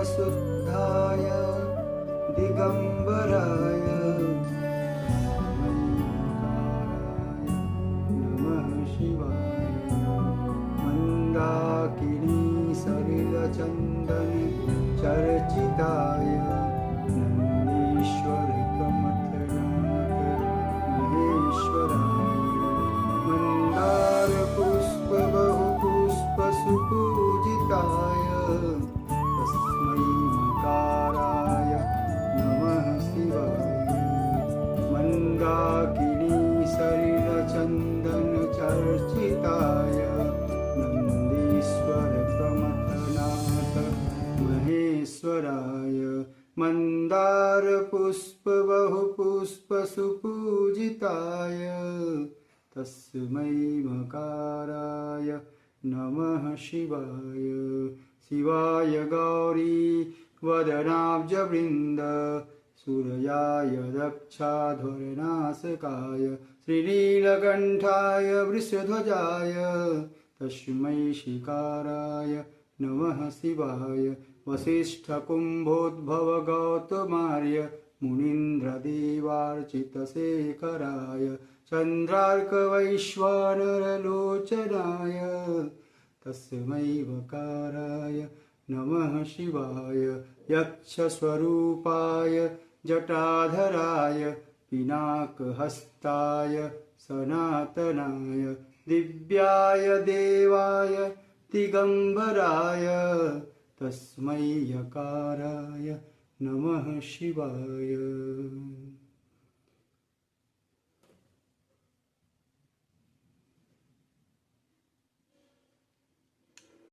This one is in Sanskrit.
शुद्धाय दिगंबराय नमः शिवाय। मंदाकिनी सलिल चंदन चर्चिताय नंदीश्वर प्रमथनाथ महेश्वराय। मंदार पुष्प बहु पुष्प सुपूजिताय तस्मै मकाराय नमः शिवाय। मंदाकिनी सलिल चंदन चर्चिताय नंदीश्वर प्रमथनाथ महेश्वराय। मंदार पुष्प बहु पुष्प सुपूजिताय तस्मै मकाराय नमः शिवाय। शिवाय गौरी वदनाब्जवृन्द सूर्याय दक्षाध्वरनाशकाय श्रीनीलकण्ठाय वृषध्वजाय तस्मै शिकाराय नमः शिवाय। वसिष्ठकुम्भोद्भव गौतमार्य मुनीन्द्रदेवार्चितशेखराय चन्द्रार्कवैश्वानरलोचनाय तस्मै वकाराय नमः शिवाय। यक्षस्वरूपाय जटाधराय पिनाकहस्ताय सनातनाय दिव्याय देवाय दिगंबराय तस्मै यकाराय नमः शिवाय।